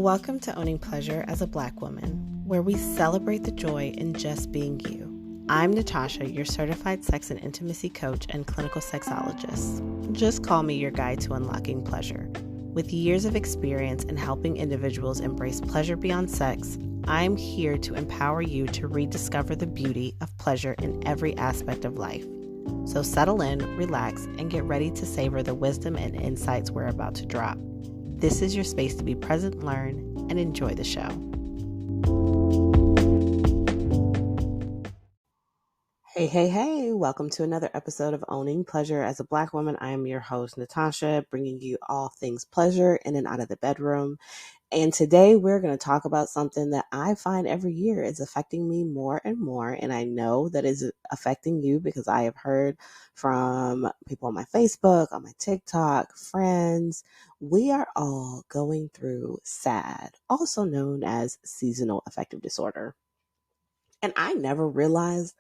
Welcome to Owning Pleasure as a Black Woman, where we celebrate the joy in just being you. I'm Natasha, your certified sex and intimacy coach and clinical sexologist. Just call me your guide to unlocking pleasure. With years of experience in helping individuals embrace pleasure beyond sex, I'm here to empower you to rediscover the beauty of pleasure in every aspect of life. So settle in, relax, and get ready to savor the wisdom and insights we're about to drop. This is your space to be present, learn, and enjoy the show. Hey, welcome to another episode of Owning Pleasure as a Black Woman. I am your host, Natasha, bringing you all things pleasure in and out of the bedroom. And today we're going to talk about something that I find every year is affecting me more and more. And I know that is affecting you because I have heard from people on my Facebook, on my TikTok, friends. We are all going through SAD, also known as Seasonal Affective Disorder. And I never realized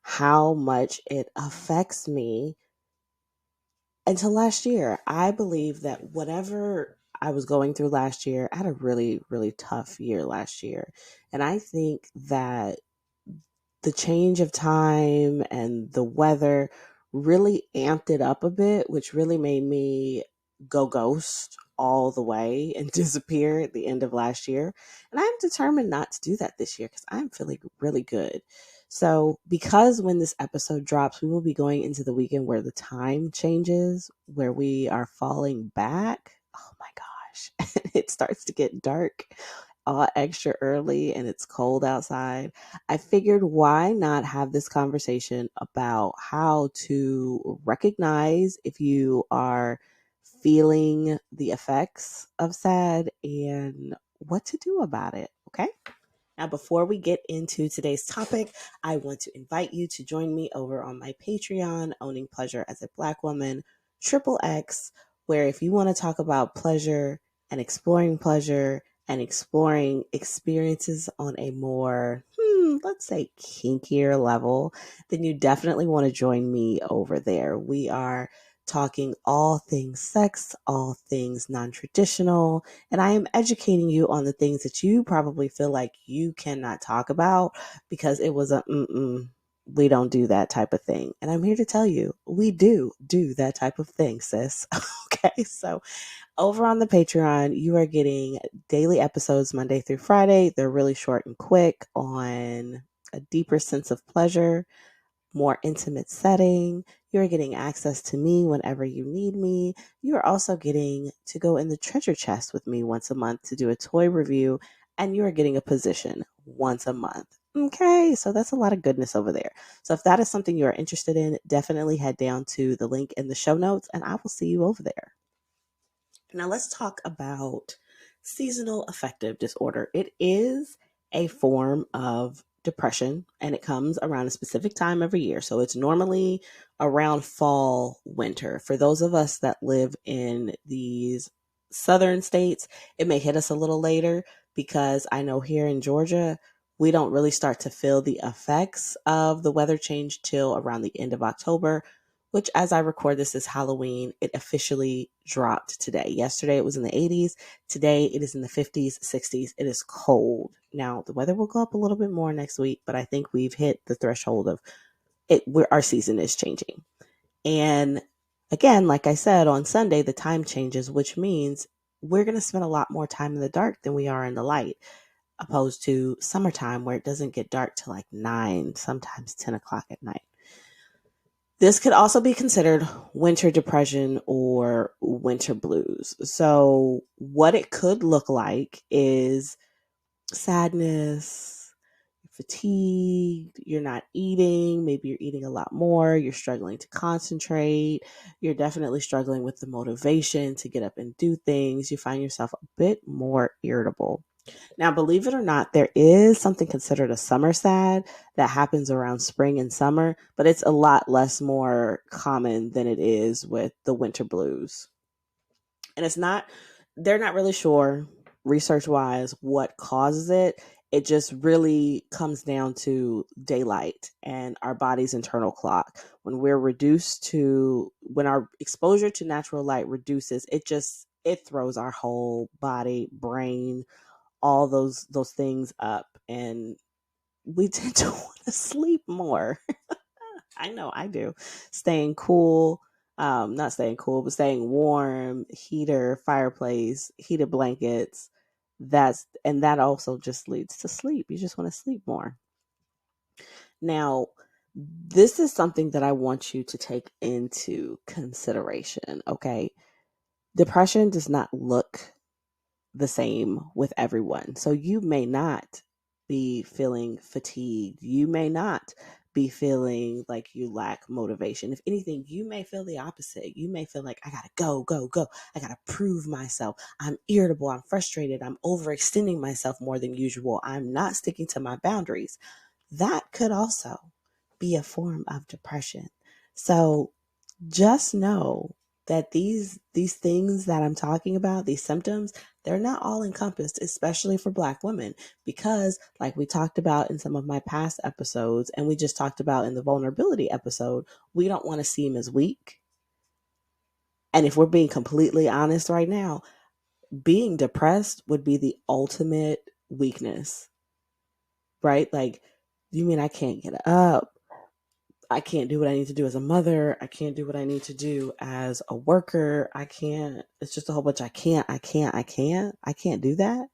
how much it affects me until last year. I believe that whatever I was going through last year, I had a really, really tough year last year. And I think that the change of time and the weather really amped it up a bit, which really made me go ghost all the way and disappear at the end of last year. And I'm determined not to do that this year because I'm feeling really good. So, because when this episode drops, we will be going into the weekend where the time changes, where we are falling back. Oh my gosh, it starts to get dark extra early and it's cold outside. I figured why not have this conversation about how to recognize if you are feeling the effects of SAD and what to do about it. Okay. Now, before we get into today's topic, I want to invite you to join me over on my Patreon, Owning Pleasure as a Black Woman, XXX, where if you want to talk about pleasure and exploring experiences on a more, let's say, kinkier level, then you definitely want to join me over there. We are talking all things sex, all things non-traditional, and I am educating you on the things that you probably feel like you cannot talk about because it was we don't do that type of thing. And I'm here to tell you, we do that type of thing, sis. Okay, so over on the Patreon, you are getting daily episodes Monday through Friday. They're really short and quick on a deeper sense of pleasure, more intimate setting. You're getting access to me whenever you need me. You're also getting to go in the treasure chest with me once a month to do a toy review, and you're getting a position once a month. Okay, so that's a lot of goodness over there. So if that is something you're interested in, definitely head down to the link in the show notes, and I will see you over there. Now let's talk about seasonal affective disorder. It is a form of depression and it comes around a specific time every year. So it's normally around fall, winter. For those of us that live in these southern states, it may hit us a little later because I know here in Georgia, we don't really start to feel the effects of the weather change till around the end of October, which as I record this is Halloween. It officially dropped today. Yesterday it was in the 80s. Today it is in the 50s, 60s. It is cold. Now the weather will go up a little bit more next week, but I think we've hit the threshold of it where our season is changing. And again, like I said, on Sunday, the time changes, which means we're going to spend a lot more time in the dark than we are in the light, opposed to summertime where it doesn't get dark till like 9, sometimes 10 o'clock at night. This could also be considered winter depression or winter blues. So what it could look like is sadness, fatigued, you're not eating, maybe you're eating a lot more, you're struggling to concentrate, you're definitely struggling with the motivation to get up and do things, you find yourself a bit more irritable. Now, believe it or not, there is something considered a summer SAD that happens around spring and summer, but it's a lot less more common than it is with the winter blues. And they're not really sure research wise what causes it. It just really comes down to daylight and our body's internal clock. When our exposure to natural light reduces, it throws our whole body, brain, all those things up, and we tend to want to sleep more. I know I do. Staying cool, not staying cool, but staying warm, heater, fireplace, heated blankets. That also just leads to sleep. You just want to sleep more. Now, this is something that I want you to take into consideration, okay? Depression does not look the same with everyone. So you may not be feeling fatigued. You may not be feeling like you lack motivation. If anything, you may feel the opposite. You may feel like, I gotta go, go, go. I gotta prove myself. I'm irritable. I'm frustrated. I'm overextending myself more than usual. I'm not sticking to my boundaries. That could also be a form of depression. So just know that these things that I'm talking about, these symptoms, they're not all encompassed, especially for Black women, because like we talked about in some of my past episodes, and we just talked about in the vulnerability episode, we don't want to seem as weak. And if we're being completely honest right now, being depressed would be the ultimate weakness, right? Like, you mean I can't get up? I can't do what I need to do as a mother. I can't do what I need to do as a worker. I can't. It's just a whole bunch. I can't do that.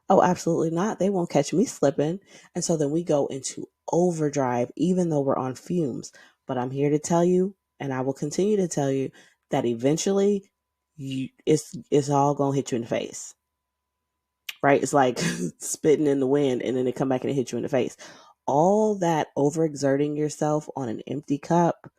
Oh, absolutely not. They won't catch me slipping. And so then we go into overdrive, even though we're on fumes. But I'm here to tell you, and I will continue to tell you, that eventually it's all going to hit you in the face, right? It's like spitting in the wind and then it come back and it hit you in the face. All that overexerting yourself on an empty cup,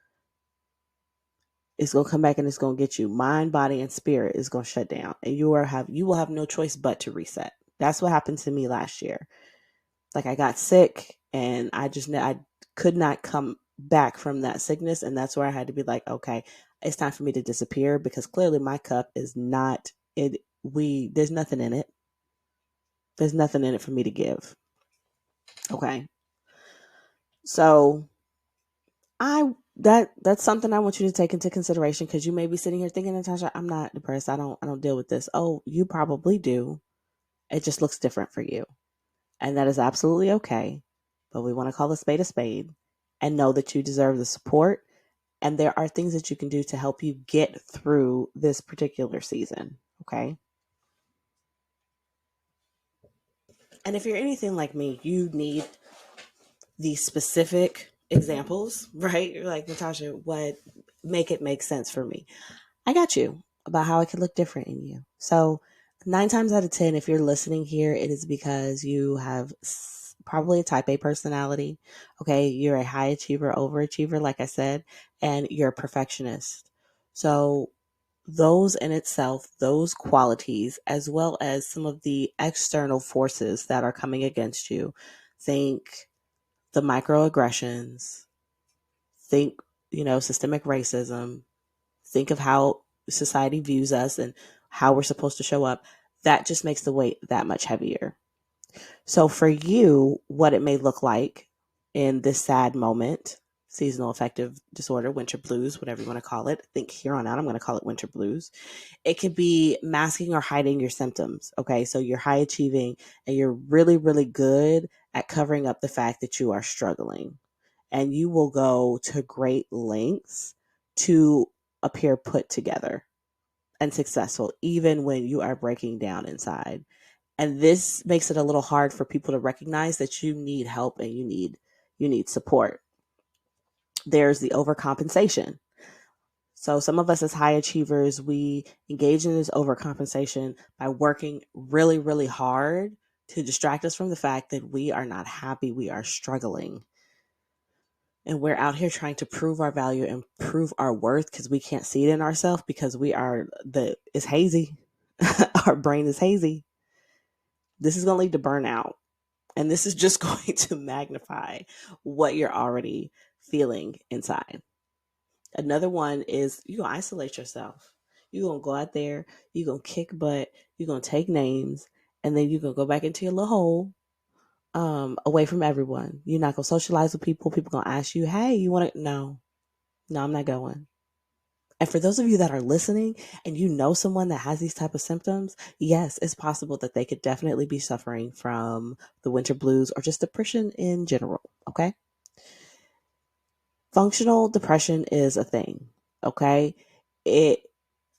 it's going to come back and it's going to get you. Mind, body, and spirit is going to shut down, and you will have no choice but to reset. That's what happened to me last year. Like, I got sick and I could not come back from that sickness, and that's where I had to be like, okay, it's time for me to disappear, because clearly my cup is not it. There's nothing in it. There's nothing in it for me to give. Okay, so that's something I want you to take into consideration, because you may be sitting here thinking, Natasha, I'm not depressed. I don't deal with this. Oh, you probably do. It just looks different for you. And that is absolutely okay. But we want to call a spade and know that you deserve the support. And there are things that you can do to help you get through this particular season. Okay. And if you're anything like me, you need these specific examples, right? You're like, Natasha, what make it make sense for me? I got you about how it could look different in you. So 9 times out of 10, if you're listening here, it is because you have probably a type A personality. Okay. You're a high achiever, overachiever, like I said, and you're a perfectionist. So those in itself, those qualities, as well as some of the external forces that are coming against you, think the microaggressions, think, systemic racism, think of how society views us and how we're supposed to show up, that just makes the weight that much heavier. So for you, what it may look like in this sad moment, seasonal affective disorder, winter blues, whatever you want to call it. I think here on out, I'm going to call it winter blues. It could be masking or hiding your symptoms. Okay. So you're high achieving and you're really, really good at covering up the fact that you are struggling, and you will go to great lengths to appear put together and successful, even when you are breaking down inside. And this makes it a little hard for people to recognize that you need help and you need support. There's the overcompensation. So some of us as high achievers, we engage in this overcompensation by working really, really hard to distract us from the fact that we are not happy, we are struggling. And we're out here trying to prove our value and prove our worth, because we can't see it in ourselves, because it's hazy. Our brain is hazy. This is going to lead to burnout. And this is just going to magnify what you're already feeling inside. Another one is you're going to isolate yourself. You're going to go out there, you're going to kick butt, you're going to take names, and then you're going to go back into your little hole, away from everyone. You're not going to socialize with people. People going to ask you, hey, you want to? No, I'm not going. And for those of you that are listening and you know someone that has these type of symptoms, yes, it's possible that they could definitely be suffering from the winter blues or just depression in general, okay? Functional depression is a thing, okay? It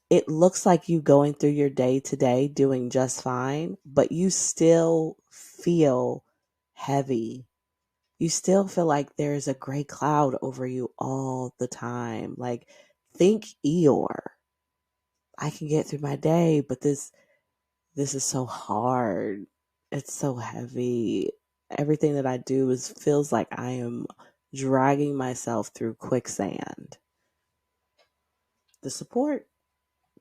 it looks like you going through your day to day doing just fine, but you still feel heavy. You still feel like there's a gray cloud over you all the time. Like, think Eeyore. I can get through my day, but this is so hard. It's so heavy. Everything that I do is feels like I am dragging myself through quicksand. The support,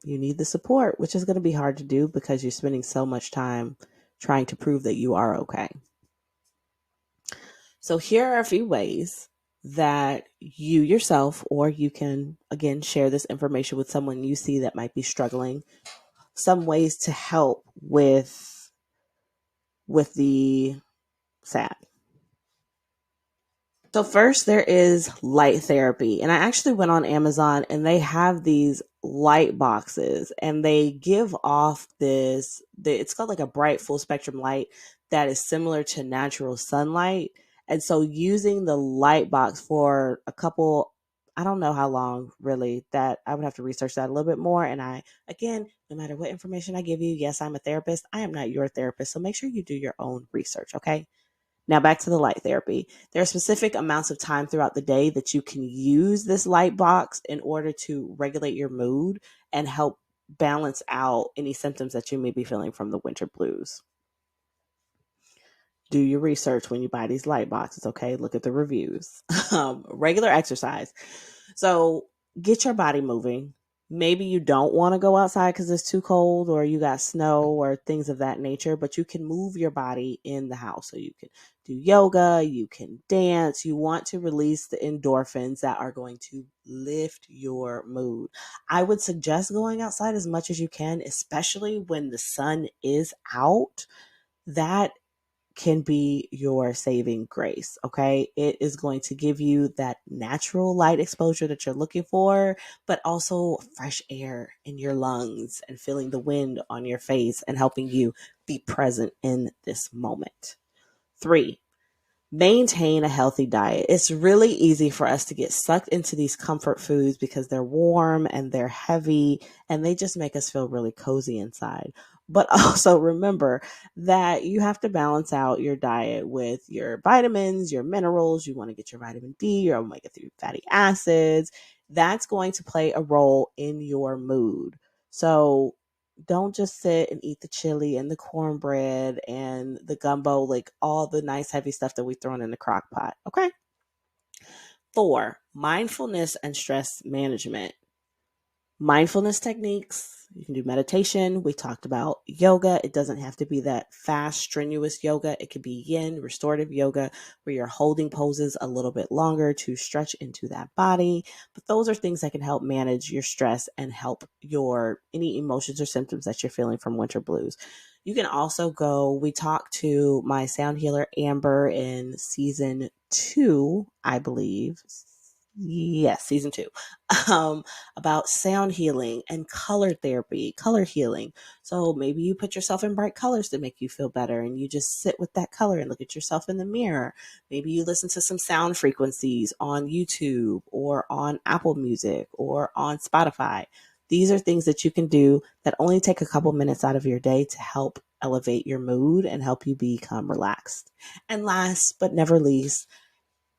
you need the support, which is going to be hard to do because you're spending so much time trying to prove that you are okay. So here are a few ways that you yourself, or you can again share this information with someone you see that might be struggling, some ways to help with the SAD. So first there is light therapy. And I actually went on Amazon and they have these light boxes and they give off it's called like a bright full spectrum light that is similar to natural sunlight. And so using the light box for a couple, I don't know how long really, that I would have to research that a little bit more. And again, no matter what information I give you, yes, I'm a therapist. I am not your therapist. So make sure you do your own research. Okay. Now back to the light therapy. There are specific amounts of time throughout the day that you can use this light box in order to regulate your mood and help balance out any symptoms that you may be feeling from the winter blues. Do your research when you buy these light boxes, okay? Look at the reviews. Regular exercise. So get your body moving. Maybe you don't want to go outside because it's too cold or you got snow or things of that nature, but you can move your body in the house. So you can do yoga, you can dance. You want to release the endorphins that are going to lift your mood. I would suggest going outside as much as you can, especially when the sun is out. That can be your saving grace. Okay. It is going to give you that natural light exposure that you're looking for, but also fresh air in your lungs and feeling the wind on your face and helping you be present in this moment. 3, maintain a healthy diet. It's really easy for us to get sucked into these comfort foods because they're warm and they're heavy and they just make us feel really cozy inside. But also remember that you have to balance out your diet with your vitamins, your minerals. You want to get your vitamin D, your omega-3 fatty acids. That's going to play a role in your mood. So don't just sit and eat the chili and the cornbread and the gumbo, like all the nice heavy stuff that we thrown in the crock pot. Okay. 4, mindfulness and stress management. Mindfulness techniques. You can do meditation. We talked about yoga. It doesn't have to be that fast, strenuous yoga. It could be yin, restorative yoga, where you're holding poses a little bit longer to stretch into that body. But those are things that can help manage your stress and help your any emotions or symptoms that you're feeling from winter blues. You can also go, we talked to my sound healer, Amber, in season 2, I believe. Yes, season 2, about sound healing and color therapy, color healing. So maybe you put yourself in bright colors to make you feel better and you just sit with that color and look at yourself in the mirror. Maybe you listen to some sound frequencies on YouTube or on Apple Music or on Spotify. These are things that you can do that only take a couple minutes out of your day to help elevate your mood and help you become relaxed. And last but never least,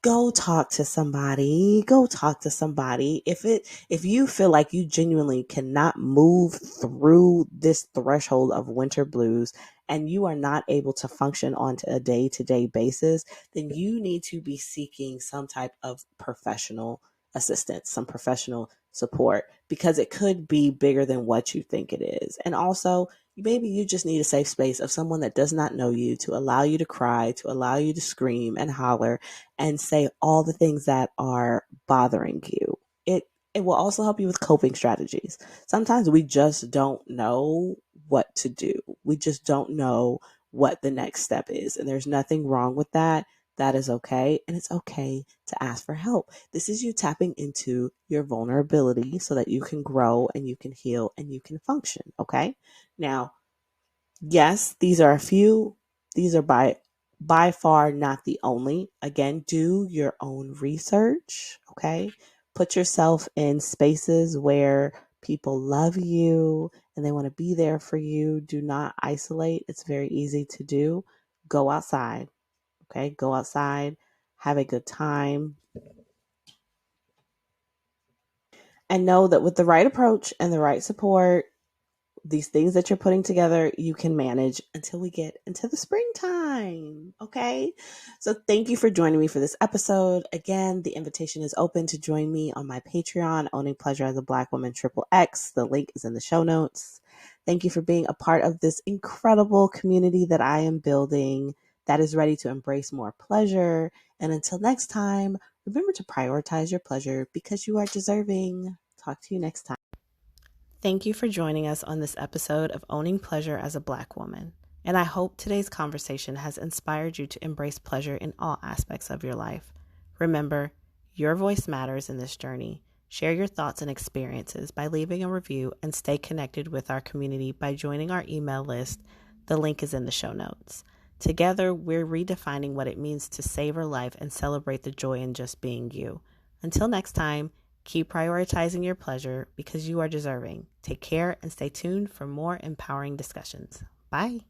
go talk to somebody. Go talk to somebody. If you feel like you genuinely cannot move through this threshold of winter blues and you are not able to function on a day-to-day basis, then you need to be seeking some type of professional assistance, some professional support, because it could be bigger than what you think it is. And also, maybe you just need a safe space of someone that does not know you to allow you to cry, to allow you to scream and holler and say all the things that are bothering you. It will also help you with coping strategies. Sometimes we just don't know what to do. We just don't know what the next step is. And there's nothing wrong with that. That is okay. And it's okay to ask for help. This is you tapping into your vulnerability so that you can grow and you can heal and you can function. Okay. Now, yes, these are by far not the only. Again, do your own research, okay? Put yourself in spaces where people love you and they want to be there for you. Do not isolate. It's very easy to do. Go outside, okay? Go outside, have a good time, and know that with the right approach and the right support, these things that you're putting together, you can manage until we get into the springtime. Okay. So thank you for joining me for this episode. Again, the invitation is open to join me on my Patreon, Owning Pleasure as a Black Woman Triple X. The link is in the show notes. Thank you for being a part of this incredible community that I am building that is ready to embrace more pleasure. And until next time, remember to prioritize your pleasure because you are deserving. Talk to you next time. Thank you for joining us on this episode of Owning Pleasure as a Black Woman. And I hope today's conversation has inspired you to embrace pleasure in all aspects of your life. Remember, your voice matters in this journey. Share your thoughts and experiences by leaving a review and stay connected with our community by joining our email list. The link is in the show notes. Together, we're redefining what it means to savor life and celebrate the joy in just being you. Until next time, keep prioritizing your pleasure because you are deserving. Take care and stay tuned for more empowering discussions. Bye.